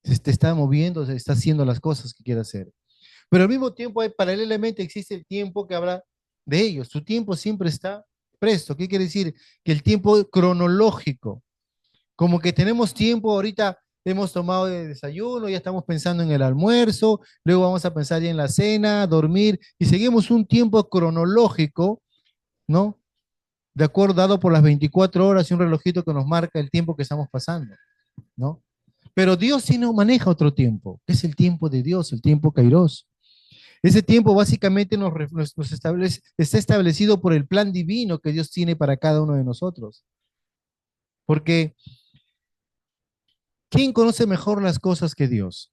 se está moviendo, se está haciendo las cosas que quiere hacer. Pero al mismo tiempo, paralelamente existe el tiempo que habla de ellos. Su tiempo siempre está presto. ¿Qué quiere decir? Que el tiempo cronológico, como que tenemos tiempo, ahorita hemos tomado el desayuno, ya estamos pensando en el almuerzo, luego vamos a pensar ya en la cena, dormir, y seguimos un tiempo cronológico, ¿no? De acuerdo, dado por las 24 horas y un relojito que nos marca el tiempo que estamos pasando, ¿no? Pero Dios sí nos maneja otro tiempo, que es el tiempo de Dios, el tiempo Kairos. Ese tiempo básicamente nos está establecido por el plan divino que Dios tiene para cada uno de nosotros. Porque ¿quién conoce mejor las cosas que Dios?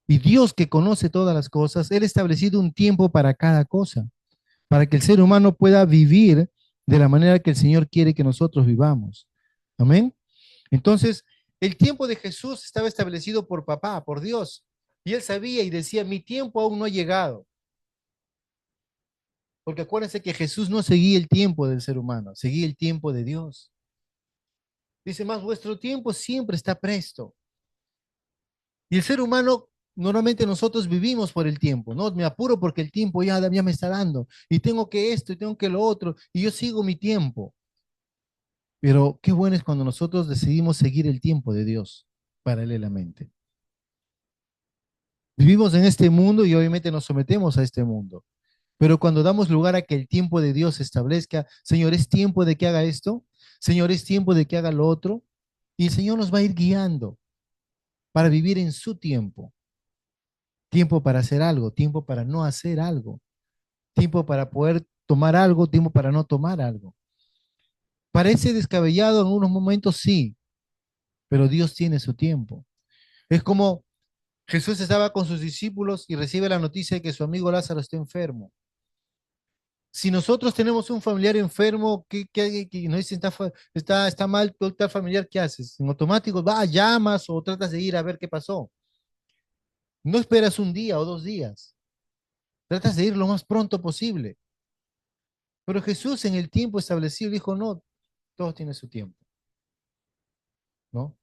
Y Dios que conoce todas las cosas, Él ha establecido un tiempo para cada cosa, para que el ser humano pueda vivir de la manera que el Señor quiere que nosotros vivamos. Amén. Entonces, el tiempo de Jesús estaba establecido por papá, por Dios. Y él sabía y decía, mi tiempo aún no ha llegado. Porque acuérdense que Jesús no seguía el tiempo del ser humano, seguía el tiempo de Dios. Dice más, vuestro tiempo siempre está presto. Y el ser humano, normalmente nosotros vivimos por el tiempo, ¿no? Me apuro porque el tiempo ya me está dando. Y tengo que esto y tengo que lo otro. Y yo sigo mi tiempo. Pero qué bueno es cuando nosotros decidimos seguir el tiempo de Dios paralelamente. Vivimos en este mundo y obviamente nos sometemos a este mundo. Pero cuando damos lugar a que el tiempo de Dios se establezca, Señor, es tiempo de que haga esto, Señor, es tiempo de que haga lo otro, y el Señor nos va a ir guiando para vivir en su tiempo. Tiempo para hacer algo, tiempo para no hacer algo, tiempo para poder tomar algo, tiempo para no tomar algo. Parece descabellado en unos momentos, sí, pero Dios tiene su tiempo. Es como Jesús estaba con sus discípulos y recibe la noticia de que su amigo Lázaro está enfermo. Si nosotros tenemos un familiar enfermo que nos dice está mal tal familiar, ¿qué haces? En automático, llamas o tratas de ir a ver qué pasó. No esperas un día o 2 días, tratas de ir lo más pronto posible. Pero Jesús en el tiempo establecido dijo, no, todo tiene su tiempo, ¿no?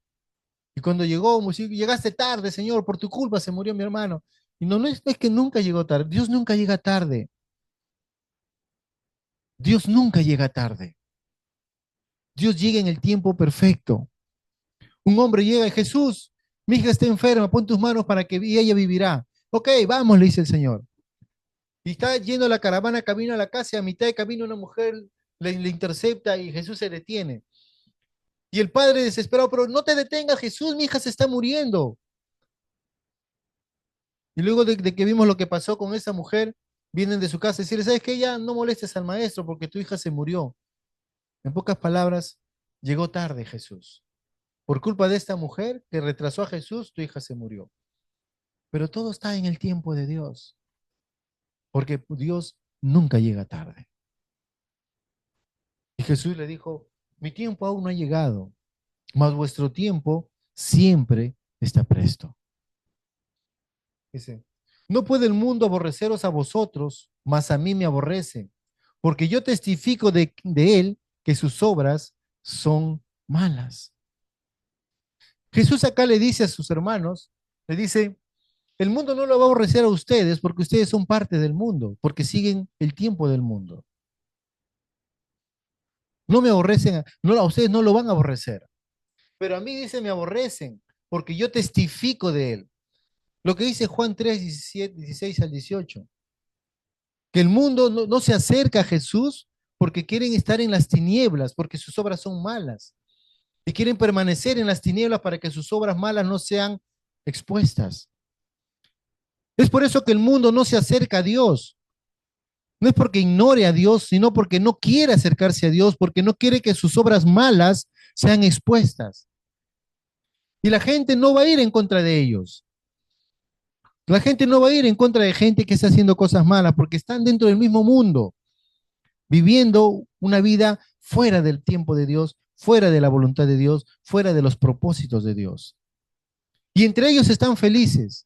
Y cuando llegó, como si llegaste tarde, Señor, por tu culpa se murió mi hermano. Y no es que nunca llegó tarde, Dios nunca llega tarde, Dios nunca llega tarde, Dios llega en el tiempo perfecto. Un hombre llega y Jesús, mi hija está enferma, pon tus manos para que ella vivirá. Ok, vamos, le dice el Señor. Y está yendo la caravana camino a la casa y a mitad de camino una mujer le intercepta y Jesús se detiene. Y el padre desesperado, pero no te detengas, Jesús, mi hija se está muriendo. Y luego de que vimos lo que pasó con esa mujer, vienen de su casa y decirle, ¿sabes qué? Ya no molestes al maestro porque tu hija se murió. En pocas palabras, llegó tarde Jesús. Por culpa de esta mujer que retrasó a Jesús, tu hija se murió. Pero todo está en el tiempo de Dios, porque Dios nunca llega tarde. Y Jesús le dijo, mi tiempo aún no ha llegado, mas vuestro tiempo siempre está presto. Dice, no puede el mundo aborreceros a vosotros, mas a mí me aborrece, porque yo testifico de él que sus obras son malas. Jesús acá le dice a sus hermanos, le dice, el mundo no lo va a aborrecer a ustedes porque ustedes son parte del mundo, porque siguen el tiempo del mundo. No me aborrecen, no, a ustedes no lo van a aborrecer, pero a mí dice me aborrecen porque yo testifico de él. Lo que dice Juan 3, 17, 16 al 18, que el mundo no se acerca a Jesús porque quieren estar en las tinieblas, porque sus obras son malas, y quieren permanecer en las tinieblas para que sus obras malas no sean expuestas. Es por eso que el mundo no se acerca a Dios. No es porque ignore a Dios, sino porque no quiere acercarse a Dios, porque no quiere que sus obras malas sean expuestas. Y la gente no va a ir en contra de ellos. La gente no va a ir en contra de gente que está haciendo cosas malas, porque están dentro del mismo mundo, viviendo una vida fuera del tiempo de Dios, fuera de la voluntad de Dios, fuera de los propósitos de Dios. Y entre ellos están felices.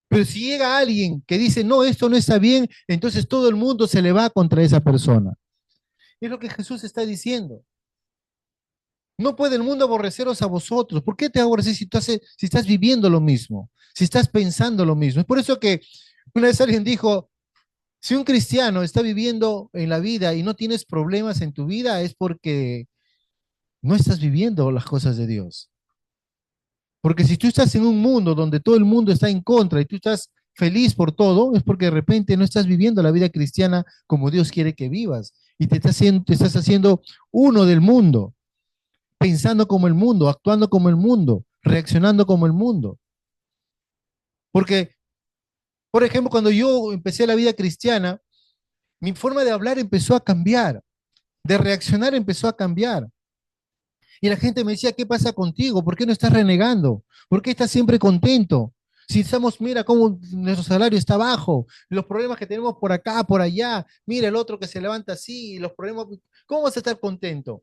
Pero si llega alguien que dice, no, esto no está bien, entonces todo el mundo se le va contra esa persona. Es lo que Jesús está diciendo. No puede el mundo aborreceros a vosotros. ¿Por qué te aborreces si estás viviendo lo mismo? Si estás pensando lo mismo. Es por eso que una vez alguien dijo, si un cristiano está viviendo en la vida y no tienes problemas en tu vida, es porque no estás viviendo las cosas de Dios. Porque si tú estás en un mundo donde todo el mundo está en contra y tú estás feliz por todo, es porque de repente no estás viviendo la vida cristiana como Dios quiere que vivas y te estás haciendo uno del mundo, pensando como el mundo, actuando como el mundo, reaccionando como el mundo. Porque, por ejemplo, cuando yo empecé la vida cristiana, mi forma de hablar empezó a cambiar, de reaccionar empezó a cambiar. Y la gente me decía, ¿qué pasa contigo? ¿Por qué no estás renegando? ¿Por qué estás siempre contento? Si estamos, mira cómo nuestro salario está bajo, los problemas que tenemos por acá, por allá, mira el otro que se levanta así, los problemas, ¿cómo vas a estar contento?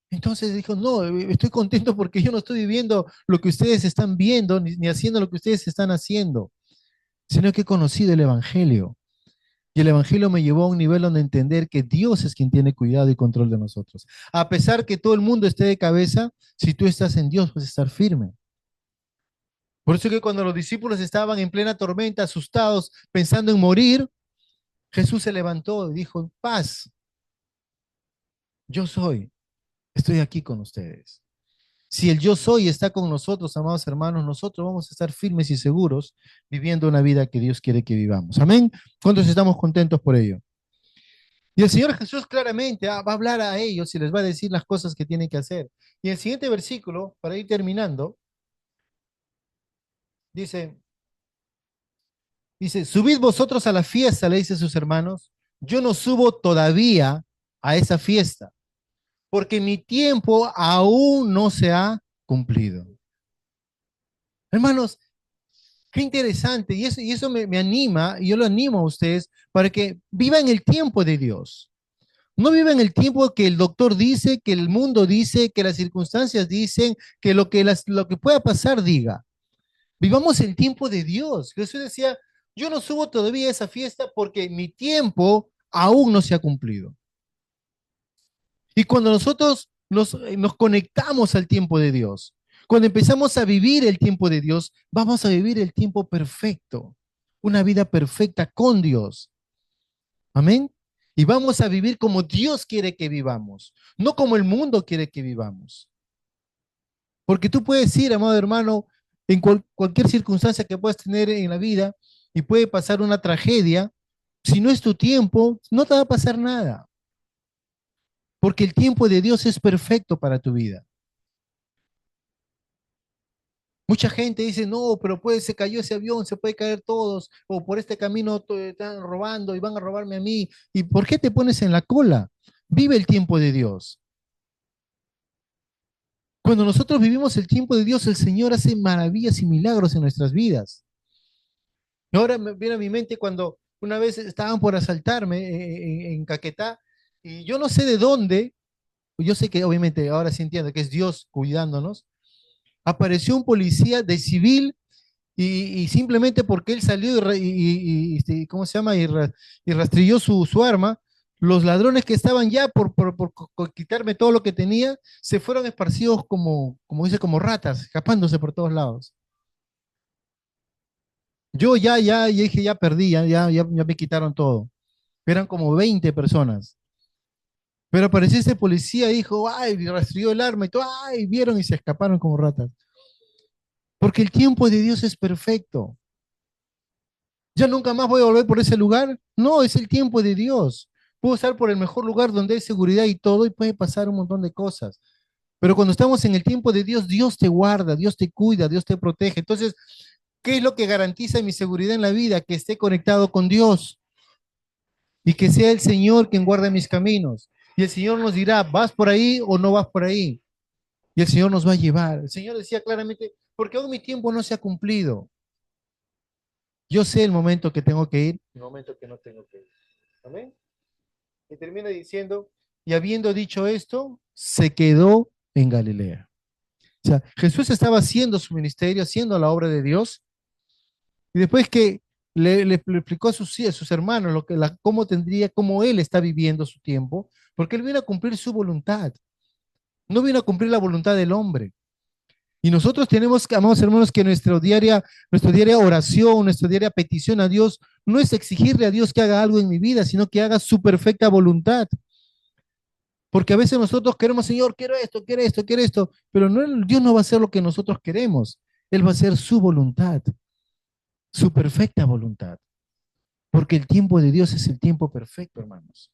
Entonces dijo, no, estoy contento porque yo no estoy viviendo lo que ustedes están viendo, ni haciendo lo que ustedes están haciendo, sino que he conocido el Evangelio. Y el Evangelio me llevó a un nivel donde entender que Dios es quien tiene cuidado y control de nosotros. A pesar que todo el mundo esté de cabeza, si tú estás en Dios, puedes estar firme. Por eso que cuando los discípulos estaban en plena tormenta, asustados, pensando en morir, Jesús se levantó y dijo, paz, yo soy, estoy aquí con ustedes. Si el yo soy está con nosotros, amados hermanos, nosotros vamos a estar firmes y seguros viviendo una vida que Dios quiere que vivamos. Amén. ¿Cuántos estamos contentos por ello? Y el Señor Jesús claramente va a hablar a ellos y les va a decir las cosas que tienen que hacer. Y el siguiente versículo, para ir terminando, dice, subid vosotros a la fiesta, le dice a sus hermanos, yo no subo todavía a esa fiesta, porque mi tiempo aún no se ha cumplido. Hermanos, qué interesante, y eso me anima, y yo lo animo a ustedes, para que vivan el tiempo de Dios. No vivan el tiempo que el doctor dice, que el mundo dice, que las circunstancias dicen, que lo que pueda pasar diga. Vivamos el tiempo de Dios. Jesús decía, yo no subo todavía a esa fiesta porque mi tiempo aún no se ha cumplido. Y cuando nosotros nos conectamos al tiempo de Dios, cuando empezamos a vivir el tiempo de Dios, vamos a vivir el tiempo perfecto, una vida perfecta con Dios. Amén. Y vamos a vivir como Dios quiere que vivamos, no como el mundo quiere que vivamos. Porque tú puedes ir, amado hermano, en cualquier circunstancia que puedas tener en la vida y puede pasar una tragedia. Si no es tu tiempo, no te va a pasar nada. Porque el tiempo de Dios es perfecto para tu vida. Mucha gente dice, no, pero se cayó ese avión, se puede caer todos, o por este camino están robando y van a robarme a mí. ¿Y por qué te pones en la cola? Vive el tiempo de Dios. Cuando nosotros vivimos el tiempo de Dios, el Señor hace maravillas y milagros en nuestras vidas. Y ahora me viene a mi mente cuando una vez estaban por asaltarme en Caquetá, y yo no sé de dónde, yo sé que obviamente ahora sí entiendo que es Dios cuidándonos, apareció un policía de civil y simplemente porque él salió ¿cómo se llama? Y rastrilló su arma, los ladrones que estaban ya por quitarme todo lo que tenía, se fueron esparcidos como dice, como ratas, escapándose por todos lados. Yo ya dije, ya perdí, ya me quitaron todo. Eran como 20 personas. Pero apareció este policía y dijo, ay, y rastrilló el arma y todo, ay, vieron y se escaparon como ratas. Porque el tiempo de Dios es perfecto. ¿Ya nunca más voy a volver por ese lugar? No, es el tiempo de Dios. Puedo estar por el mejor lugar donde hay seguridad y todo y puede pasar un montón de cosas. Pero cuando estamos en el tiempo de Dios, Dios te guarda, Dios te cuida, Dios te protege. Entonces, ¿qué es lo que garantiza mi seguridad en la vida? Que esté conectado con Dios y que sea el Señor quien guarde mis caminos. Y el Señor nos dirá, ¿vas por ahí o no vas por ahí? Y el Señor nos va a llevar. El Señor decía claramente, porque aún mi tiempo no se ha cumplido. Yo sé el momento que tengo que ir, el momento que no tengo que ir. Amén. Y termina diciendo, y habiendo dicho esto, se quedó en Galilea. O sea, Jesús estaba haciendo su ministerio, haciendo la obra de Dios, y después que le explicó a sus hermanos cómo él está viviendo su tiempo, porque él vino a cumplir su voluntad, no vino a cumplir la voluntad del hombre. Y nosotros tenemos, amados hermanos, que nuestra diaria oración, nuestra diaria petición a Dios, no es exigirle a Dios que haga algo en mi vida, sino que haga su perfecta voluntad. Porque a veces nosotros queremos, Señor, quiero esto, quiero esto, pero no, Dios no va a hacer lo que nosotros queremos. Él va a hacer su voluntad, su perfecta voluntad. Porque el tiempo de Dios es el tiempo perfecto, hermanos.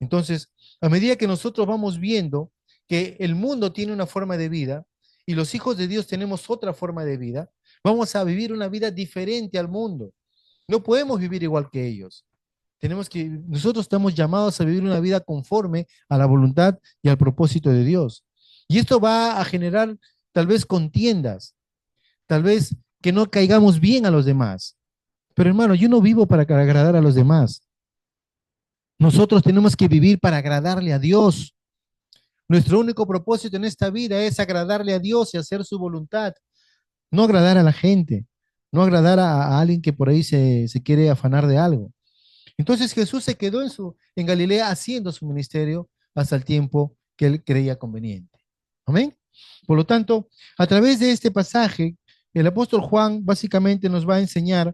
Entonces, a medida que nosotros vamos viendo que el mundo tiene una forma de vida y los hijos de Dios tenemos otra forma de vida, vamos a vivir una vida diferente al mundo. No podemos vivir igual que ellos. Nosotros estamos llamados a vivir una vida conforme a la voluntad y al propósito de Dios. Y esto va a generar tal vez contiendas, tal vez que no caigamos bien a los demás. Pero hermano, yo no vivo para agradar a los demás. Nosotros tenemos que vivir para agradarle a Dios. Nuestro único propósito en esta vida es agradarle a Dios y hacer su voluntad, no agradar a la gente, no agradar a alguien que por ahí se quiere afanar de algo. Entonces Jesús se quedó en Galilea haciendo su ministerio hasta el tiempo que él creía conveniente. Amén. Por lo tanto, a través de este pasaje, el apóstol Juan básicamente nos va a enseñar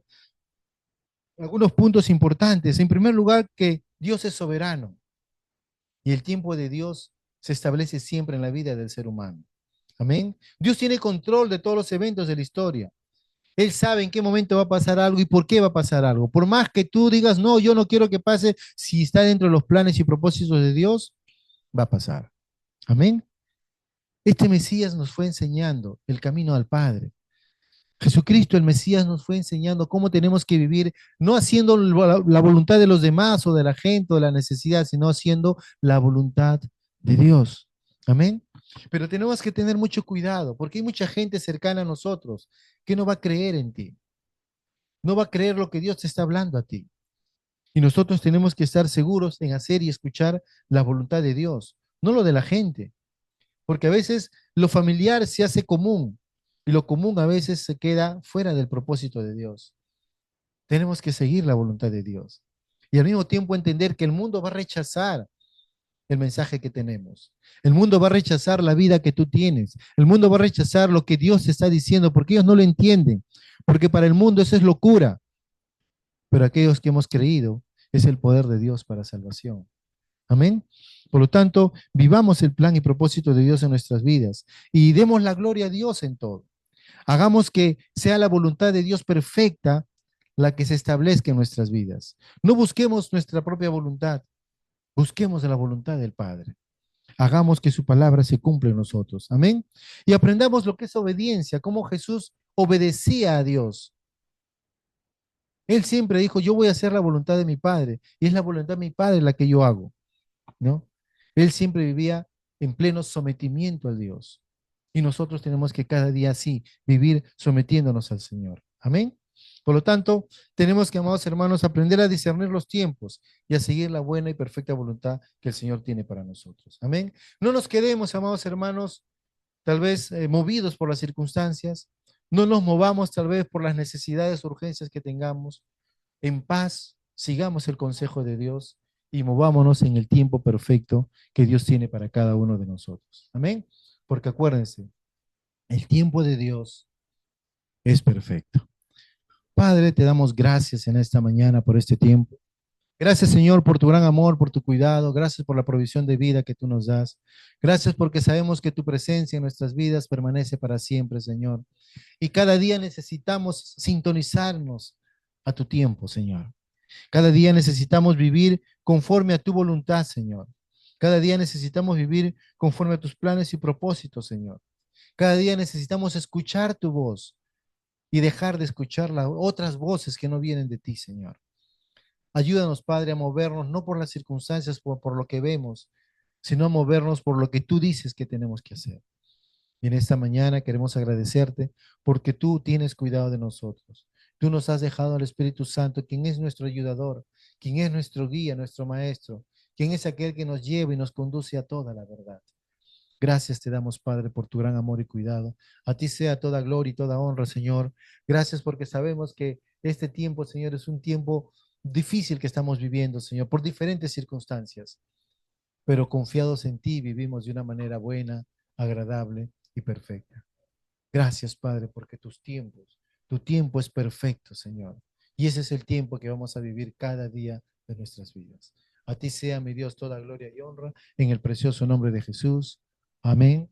algunos puntos importantes. En primer lugar, que Dios es soberano y el tiempo de Dios se establece siempre en la vida del ser humano. Amén. Dios tiene control de todos los eventos de la historia. Él sabe en qué momento va a pasar algo y por qué va a pasar algo. Por más que tú digas, no, yo no quiero que pase, si está dentro de los planes y propósitos de Dios, va a pasar. Amén. Este Mesías nos fue enseñando el camino al Padre. Jesucristo, el Mesías, nos fue enseñando cómo tenemos que vivir, no haciendo la voluntad de los demás o de la gente o de la necesidad, sino haciendo la voluntad de Dios. Amén. Pero tenemos que tener mucho cuidado, porque hay mucha gente cercana a nosotros que no va a creer en ti, no va a creer lo que Dios te está hablando a ti. Y nosotros tenemos que estar seguros en hacer y escuchar la voluntad de Dios, no lo de la gente, porque a veces lo familiar se hace común y lo común a veces se queda fuera del propósito de Dios. Tenemos que seguir la voluntad de Dios y al mismo tiempo entender que el mundo va a rechazar el mensaje que tenemos. El mundo va a rechazar la vida que tú tienes. El mundo va a rechazar lo que Dios te está diciendo porque ellos no lo entienden, porque para el mundo eso es locura, pero aquellos que hemos creído es el poder de Dios para salvación. Amén. Por lo tanto, vivamos el plan y propósito de Dios en nuestras vidas y demos la gloria a Dios en todo. Hagamos que sea la voluntad de Dios perfecta la que se establezca en nuestras vidas. No busquemos nuestra propia voluntad, busquemos la voluntad del Padre. Hagamos que su palabra se cumpla en nosotros. Amén. Y aprendamos lo que es obediencia, cómo Jesús obedecía a Dios. Él siempre dijo, yo voy a hacer la voluntad de mi Padre, y es la voluntad de mi Padre la que yo hago, ¿no? Él siempre vivía en pleno sometimiento a Dios. Y nosotros tenemos que cada día así vivir sometiéndonos al Señor. Amén. Por lo tanto, tenemos que, amados hermanos, aprender a discernir los tiempos y a seguir la buena y perfecta voluntad que el Señor tiene para nosotros. Amén. No nos quedemos, amados hermanos, tal vez movidos por las circunstancias. No nos movamos tal vez por las necesidades o urgencias que tengamos. En paz, sigamos el consejo de Dios y movámonos en el tiempo perfecto que Dios tiene para cada uno de nosotros. Amén. Porque acuérdense, el tiempo de Dios es perfecto. Padre, te damos gracias en esta mañana por este tiempo. Gracias, Señor, por tu gran amor, por tu cuidado. Gracias por la provisión de vida que tú nos das. Gracias porque sabemos que tu presencia en nuestras vidas permanece para siempre, Señor. Y cada día necesitamos sintonizarnos a tu tiempo, Señor. Cada día necesitamos vivir conforme a tu voluntad, Señor. Cada día necesitamos vivir conforme a tus planes y propósitos, Señor. Cada día necesitamos escuchar tu voz y dejar de escuchar las otras voces que no vienen de ti, Señor. Ayúdanos, Padre, a movernos no por las circunstancias, por lo que vemos, sino a movernos por lo que tú dices que tenemos que hacer. Y en esta mañana queremos agradecerte porque tú tienes cuidado de nosotros. Tú nos has dejado al Espíritu Santo, quien es nuestro ayudador, quien es nuestro guía, nuestro maestro, quien es aquel que nos lleva y nos conduce a toda la verdad. Gracias te damos, Padre, por tu gran amor y cuidado. A ti sea toda gloria y toda honra, Señor. Gracias porque sabemos que este tiempo, Señor, es un tiempo difícil que estamos viviendo, Señor, por diferentes circunstancias, pero confiados en ti vivimos de una manera buena, agradable y perfecta. Gracias, Padre, porque tu tiempo es perfecto, Señor. Y ese es el tiempo que vamos a vivir cada día de nuestras vidas. A ti sea, mi Dios, toda gloria y honra en el precioso nombre de Jesús. Amén